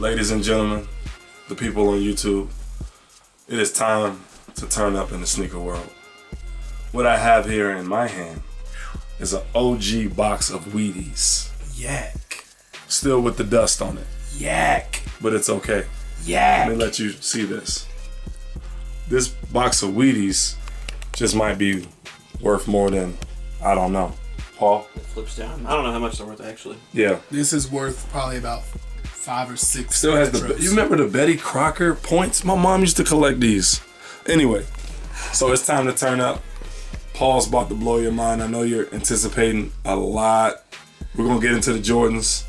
Ladies and gentlemen, the people on YouTube, it is time to turn up in the sneaker world. What I have here in my hand is an OG box of Wheaties. Yak. Still with the dust on it. Yak. But it's okay. Yak. Let me let you see this. This box of Wheaties just might be worth more than, I don't know. Paul? It flips down. I don't know how much they're worth actually. Yeah. This is worth probably about 5 or 6. Still has the. You remember the Betty Crocker points? My mom used to collect these. Anyway, so it's time to turn up. Paul's about to blow your mind. I know you're anticipating a lot. We're gonna get into the Jordans.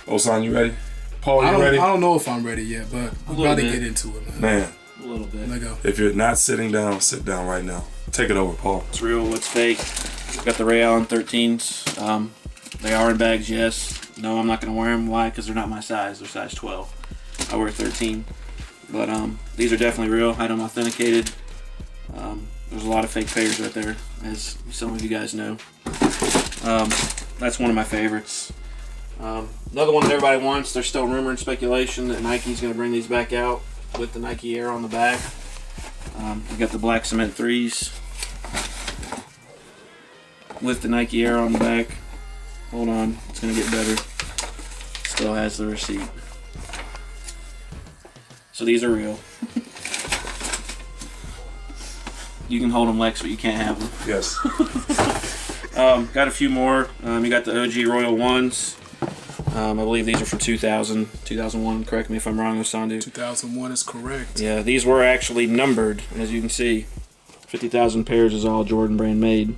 Osan, you ready? Paul, you ready? I don't know if I'm ready yet, but we're about to get into it, man. Man. A little bit. Let go. If you're not sitting down, sit down right now. Take it over, Paul. It's real, it's fake. Got the Ray Allen 13s. They are in bags, yes. No, I'm not going to wear them. Why? Because they're not my size. They're size 12. I wear 13. But these are definitely real. I had them authenticated. There's a lot of fake players right there, as some of you guys know. That's one of my favorites. Another one that everybody wants, there's still rumor and speculation that Nike's going to bring these back out with the Nike Air on the back. You got the black cement 3s with the Nike Air on the back. Hold on, it's going to get better. Still has the receipt. So these are real. You can hold them, Lex, but you can't have them. Yes. Got a few more. You got the OG Royal 1s. I believe these are from 2000, 2001. Correct me if I'm wrong, Osandu. 2001 is correct. Yeah, these were actually numbered, as you can see. 50,000 pairs is all Jordan brand made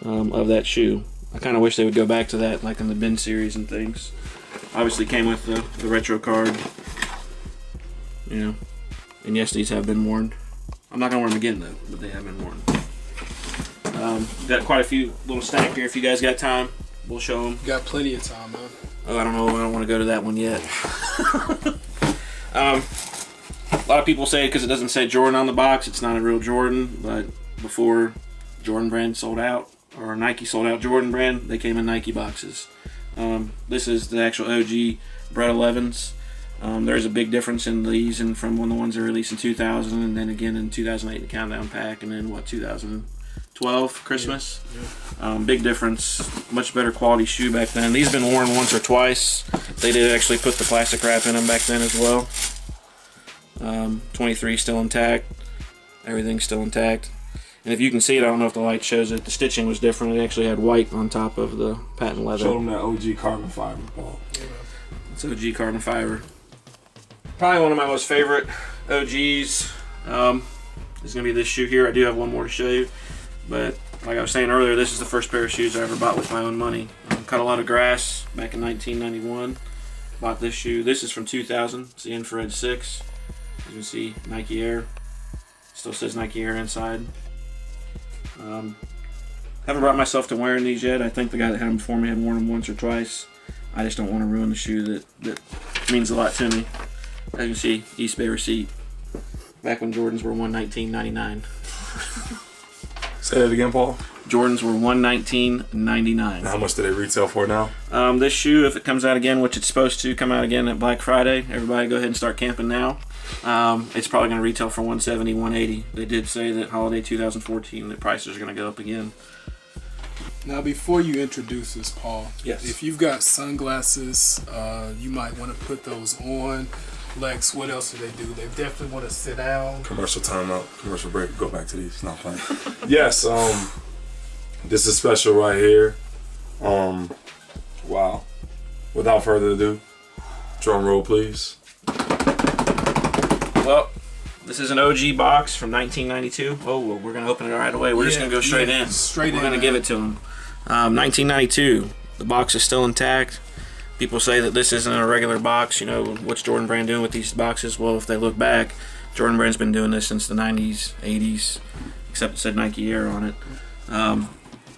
of that shoe. I kind of wish they would go back to that, like in the bin series and things. Obviously came with the retro card. You know, and yes, these have been worn. I'm not gonna wear them again though, but they have been worn. Got quite a few little stack here. If you guys got time, we'll show them. Got plenty of time, man. Oh, I don't know. I don't want to go to that one yet. A lot of people say because it doesn't say Jordan on the box, it's not a real Jordan. But before Jordan brand sold out, or Nike sold out Jordan brand, they came in Nike boxes. This is the actual OG Brett 11s. There's a big difference in these and from when the ones are released in 2000, and then again in 2008 the Countdown Pack, and then what, 2012 Christmas. Yeah. Big difference. Much better quality shoe back then. These have been worn once or twice. They did actually put the plastic wrap in them back then as well. 23 still intact. Everything's still intact. And if you can see it, I don't know if the light shows it, the stitching was different. It actually had white on top of the patent leather. Show them that OG carbon fiber, Paul. It's OG carbon fiber. Probably one of my most favorite OGs is going to be this shoe here. I do have one more to show you. But like I was saying earlier, this is the first pair of shoes I ever bought with my own money. Cut a lot of grass back in 1991. Bought this shoe. This is from 2000. It's the Infrared 6. As you can see, Nike Air. Still says Nike Air inside. Haven't brought myself to wearing these yet. I think the guy that had them before me had worn them once or twice. I just don't want to ruin the shoe that means a lot to me. As you can see, East Bay receipt. Back when Jordans were $119.99. Say that again, Paul. Jordans were $119.99. How much do they retail for now? This shoe, if it comes out again, which it's supposed to come out again at Black Friday, everybody go ahead and start camping now. It's probably going to retail for $170, $180. They did say that holiday 2014, the prices are going to go up again. Now, before you introduce this, Paul, yes, if you've got sunglasses, you might want to put those on. Lex, what else do they do? They definitely want to sit down. Commercial timeout, commercial break. Go back to these. Not playing. Yes, this is special right here. Wow. Without further ado, drum roll, please. Well, this is an OG box from 1992. Oh, well, we're going to open it right away. We're just going to go straight in. We're going to give it to them. 1992. The box is still intact. People say that this isn't a regular box. You know, what's Jordan Brand doing with these boxes? Well, if they look back, Jordan Brand's been doing this since the 90s, 80s, except it said Nike Air on it.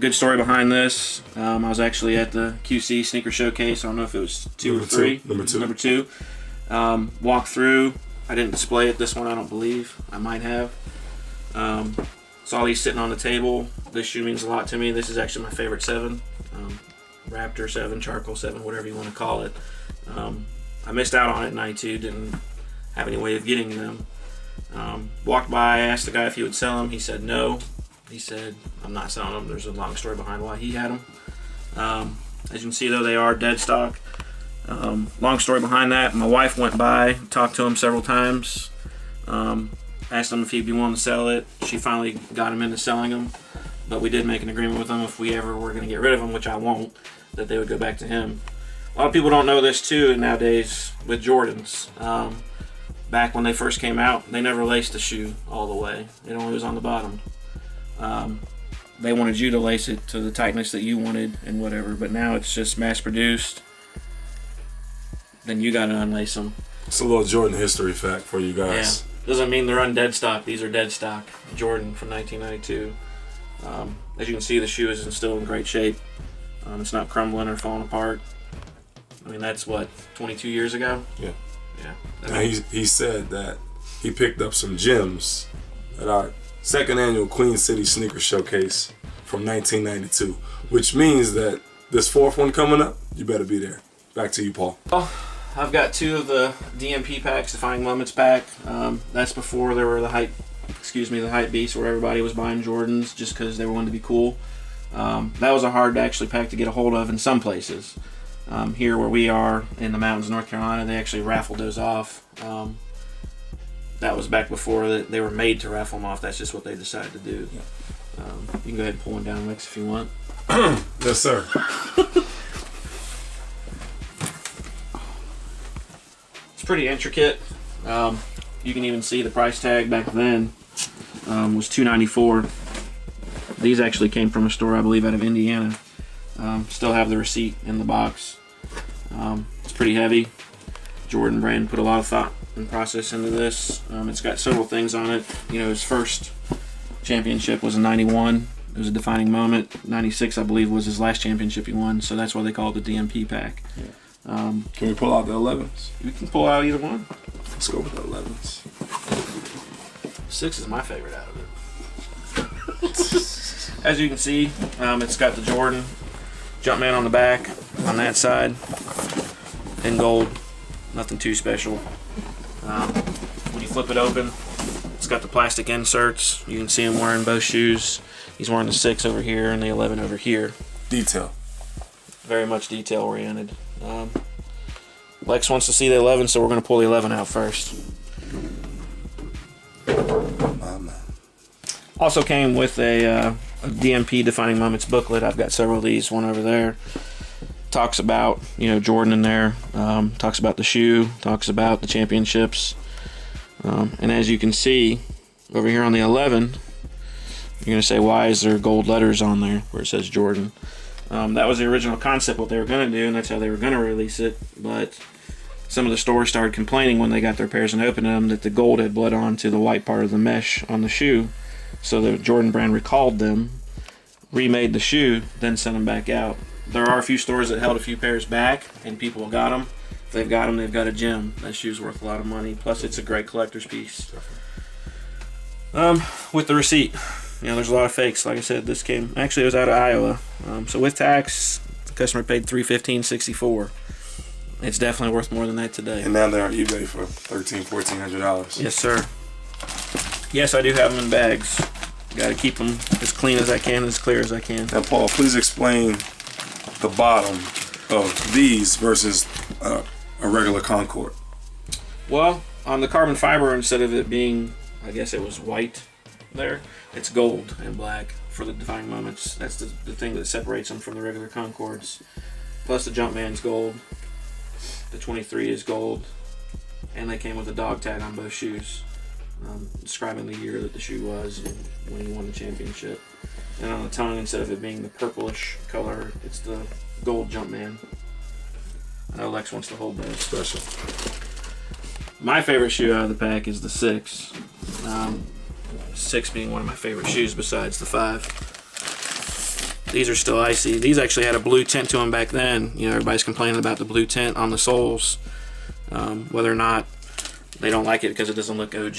Good story behind this. I was actually at the QC Sneaker Showcase. I don't know if it was two or three. Number two. Walked through. I didn't display it this one, I don't believe. I might have. Saw these sitting on the table. This shoe means a lot to me. This is actually my favorite 7. Raptor 7, Charcoal 7, whatever you want to call it. I missed out on it in 92, didn't have any way of getting them. Walked by, asked the guy if he would sell them. He said no. He said, I'm not selling them. There's a long story behind why he had them. As you can see, though, they are dead stock. Long story behind that. My wife went by, talked to him several times, asked him if he'd be willing to sell it. She finally got him into selling them, but we did make an agreement with him if we ever were going to get rid of them, which I won't, that they would go back to him. A lot of people don't know this too nowadays with Jordans. Back when they first came out, they never laced the shoe all the way. It only was on the bottom. They wanted you to lace it to the tightness that you wanted and whatever, but now it's just mass produced. Then you got to unlace them. It's a little Jordan history fact for you guys. Yeah. Doesn't mean they're undead stock. These are dead stock. Jordan from 1992. As you can see, the shoe is still in great shape. It's not crumbling or falling apart. I mean, that's what, 22 years ago? Yeah. Yeah. And he said that he picked up some gems at our second annual Queen City Sneaker Showcase from 1992, which means that this fourth one coming up, you better be there. Back to you, Paul. Well, I've got 2 of the DMP packs, Defining Moments pack. That's before there were the hype beasts where everybody was buying Jordans just because they wanted to be cool. That was a hard to actually pack to get a hold of in some places. Here where we are in the mountains of North Carolina, they actually raffled those off. That was back before they were made to raffle them off. That's just what they decided to do. You can go ahead and pull one down, Lex, if you want. Yes, sir. It's pretty intricate. You can even see the price tag back then was $294. These actually came from a store, I believe, out of Indiana. Still have the receipt in the box. It's pretty heavy. Jordan brand put a lot of thought and process into this. It's got several things on it. You know, his first championship was in 91. It was a defining moment. 96, I believe, was his last championship he won, so that's why they call it the DMP pack. Yeah. Can we pull out the 11s? We can pull out either one. Let's go with the 11s. 6 is my favorite out of it. As you can see, it's got the Jordan Jumpman on the back, on that side, in gold. Nothing too special. When you flip it open, it's got the plastic inserts. You can see him wearing both shoes. He's wearing the 6 over here and the 11 over here. Detail. Very much detail oriented. Lex wants to see the 11, so we're going to pull the 11 out first. Also came with a DMP Defining Moments booklet. I've got several of these. One over there talks about, you know, Jordan in there. Talks about the shoe. Talks about the championships. And as you can see over here on the 11, you're going to say, why is there gold letters on there where it says Jordan? That was the original concept, what they were going to do, and that's how they were going to release it. But some of the stores started complaining when they got their pairs and opened them that the gold had bled onto the white part of the mesh on the shoe. So the Jordan brand recalled them, remade the shoe, then sent them back out. There are a few stores that held a few pairs back, and people got them. If they've got them, they've got a gem. That shoe's worth a lot of money. Plus, it's a great collector's piece. With the receipt, you know, there's a lot of fakes. Like I said, this came, actually it was out of Iowa. So with tax, the customer paid $315.64. It's definitely worth more than that today. And now they're on eBay for $1,400. Yes, sir. Yes, I do have them in bags. Got to keep them as clean as I can, as clear as I can. Now, Paul, please explain the bottom of these versus a regular Concord. Well, on the carbon fiber, instead of it being, I guess it was white there, it's gold and black for the Defining Moments. That's the thing that separates them from the regular Concords. Plus the Jumpman's gold. The 23 is gold. And they came with a dog tag on both shoes, describing the year that the shoe was and when he won the championship. And on the tongue, instead of it being the purplish color, it's the gold Jumpman. I know Lex wants to hold those. Special. My favorite shoe out of the pack is the 6. 6 being one of my favorite shoes besides the 5. These are still icy. These actually had a blue tint to them back then. You know, everybody's complaining about the blue tint on the soles. Whether or not they don't like it because it doesn't look OG.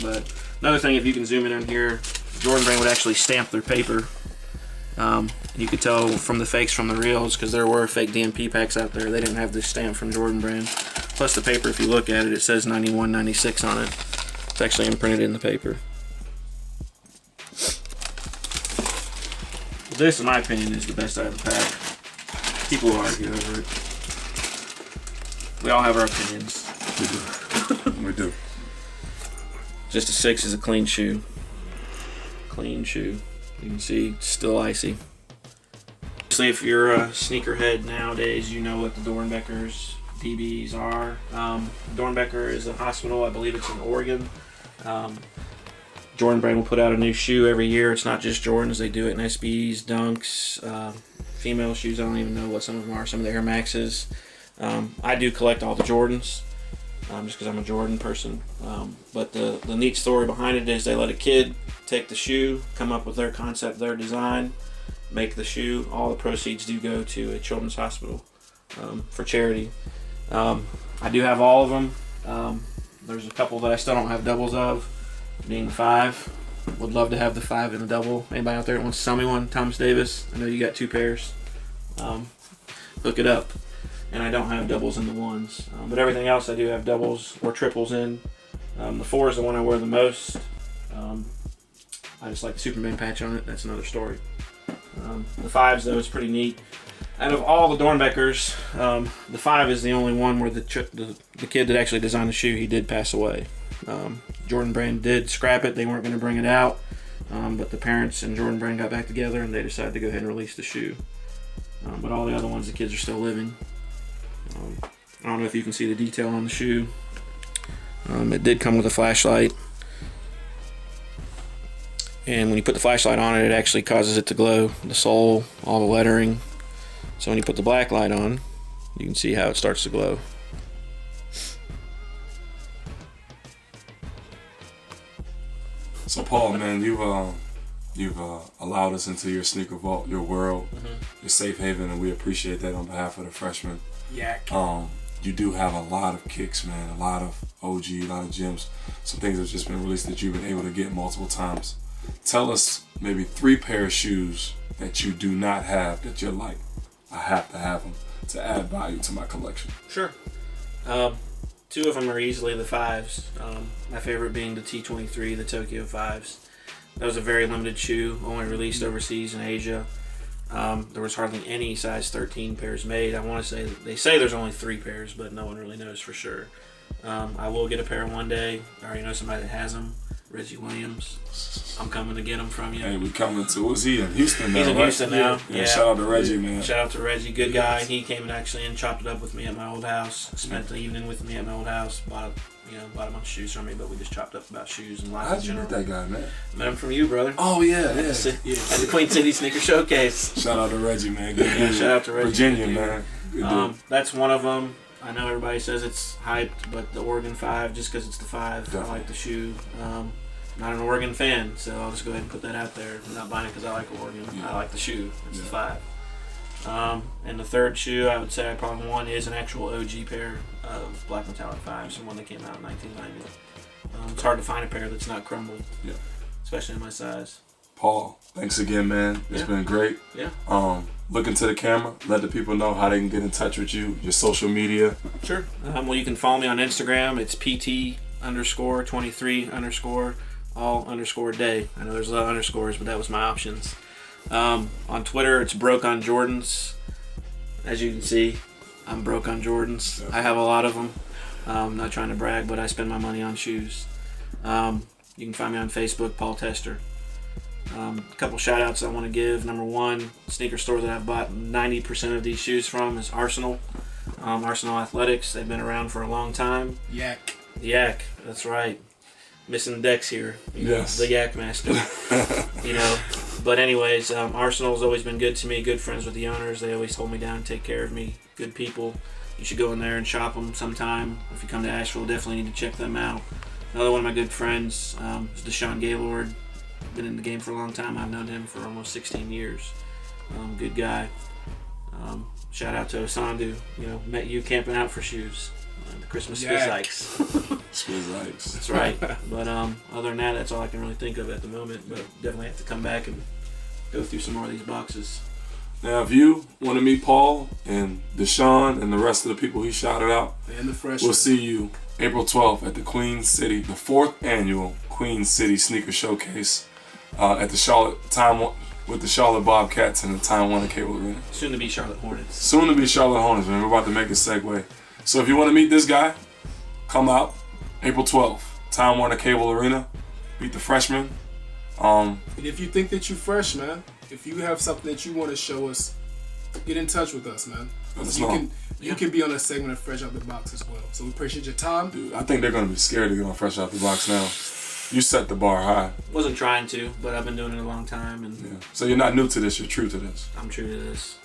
But another thing, if you can zoom in on here, Jordan brand would actually stamp their paper You could tell from the fakes from the reals because there were fake DMP packs out there. They didn't have the stamp from Jordan Brand. Plus the paper, if you look at it, it says 91, 96 on it. It's actually imprinted in the paper. This, in my opinion, is the best out of the pack. People will argue over it. We all have our opinions. We do. Just a 6 is a clean shoe. Clean shoe. You can see it's still icy. Obviously, if you're a sneakerhead nowadays, you know what the Dornbeckers DBs are. Dornbecker is a hospital. I believe it's in Oregon. Jordan Brand will put out a new shoe every year. It's not just Jordans. They do it in SBs, Dunks, female shoes. I don't even know what some of them are. Some of the Air Maxes. I do collect all the Jordans just because I'm a Jordan person. But the neat story behind it is they let a kid take the shoe, come up with their concept, their design, make the shoe. All the proceeds do go to a children's hospital for charity. I do have all of them. There's a couple that I still don't have doubles of, being the 5. Would love to have the 5 in a double. Anybody out there that wants to sell me one? Thomas Davis, I know you got 2 pairs. Hook it up. And I don't have doubles in the 1s. But everything else I do have doubles or triples in. The 4 is the one I wear the most. I just like the Superman patch on it. That's another story. The 5s, though, is pretty neat. Out of all the Dornbeckers, the 5 is the only one where the kid that actually designed the shoe, he did pass away. Jordan Brand did scrap it. They weren't going to bring it out. But the parents and Jordan Brand got back together and they decided to go ahead and release the shoe. But all the other ones, the kids are still living. I don't know if you can see the detail on the shoe. It did come with a flashlight. And when you put the flashlight on it, it actually causes it to glow. The sole, all the lettering. So when you put the black light on, you can see how it starts to glow. So Paul, man, you've allowed us into your sneaker vault, your world, your safe haven, and we appreciate that on behalf of the freshmen. Yak. You do have a lot of kicks, man, a lot of OG, a lot of gems, some things that have just been released that you've been able to get multiple times. Tell us maybe 3 pair of shoes that you do not have that you're like, I have to have them to add value to my collection. Sure. 2 of them are easily the 5s. My favorite being the T23, the Tokyo 5s. That was a very limited shoe, only released overseas in Asia. There was hardly any size 13 pairs made. I want to say, they say there's only 3 pairs, but no one really knows for sure. I will get a pair one day. I already know somebody that has them. Reggie Williams. I'm coming to get them from you. Hey, we coming to, was he in Houston now? He's in Houston now. Yeah. Shout out to Reggie, man. Shout out to Reggie, good guy. He came and actually chopped it up with me at my old house. Spent the evening with me at my old house. Bought a bunch of shoes from me, but we just chopped up about shoes and life in How'd you general. meet that guy, man? Met him from you, brother. Oh yeah. At the Queen City Sneaker Showcase. Shout out to Reggie, man. Good dude. Shout out to Reggie. Virginia, man. Good dude. That's one of them. I know everybody says it's hyped, but the Oregon 5, just because it's the 5, Definitely. I like the shoe. Not an Oregon fan, so I'll just go ahead and put that out there. I'm not buying it because I like Oregon. Yeah. I like the shoe. It's the 5. And the third shoe I would say I probably want is an actual OG pair of black metallic 5s, from one that came out in 1990. It's hard to find a pair that's not crumbled, especially in my size. Paul, thanks again, man. It's been great. Yeah. Look into the camera. Let the people know how they can get in touch with you, your social media. Sure. Well, you can follow me on Instagram. It's PT_23_ all _ day. I know there's a lot of underscores, but that was my options. On Twitter, it's broke on Jordans. As you can see, I'm broke on Jordans. I have a lot of them. I'm not trying to brag, but I spend my money on shoes. You can find me on Facebook, Paul Tester. A couple shout outs I want to give. Number one, sneaker store that I've bought 90% of these shoes from is Arsenal. Arsenal Athletics. They've been around for a long time. Yak. Yak, that's right. Missing Dex here. Yes. The Yak Master. But anyways, Arsenal's always been good to me. Good friends with the owners. They always hold me down, take care of me. Good people. You should go in there and shop them sometime. If you come to Asheville, definitely need to check them out. Another one of my good friends is Deshaun Gaylord. Been in the game for a long time. I've known him for almost 16 years. Good guy. Shout out to Osandu. Met you camping out for shoes. The Christmas Spizikes. Spizikes. That's right. But other than that, that's all I can really think of at the moment. But definitely have to come back and go through some more of these boxes. Now, if you want to meet Paul and Deshaun and the rest of the people he shouted out, and the freshmen, we'll see you April 12th at the Queen City, the 4th annual Queen City Sneaker Showcase at the with the Charlotte Bobcats and the Time Warner Cable Arena. Soon to be Charlotte Hornets. Soon to be Charlotte Hornets, man. We're about to make a segue. So if you want to meet this guy, come out April 12th, Time Warner Cable Arena. Meet the freshmen. And if you think that you're fresh, man, if you have something that you want to show us, get in touch with us, man. You can be on a segment of Fresh Out the Box as well. So we appreciate your time. Dude, I think they're going to be scared to get on Fresh Out the Box now. You set the bar high. Wasn't trying to, but I've been doing it a long time. And yeah. So you're not new to this, you're true to this. I'm true to this.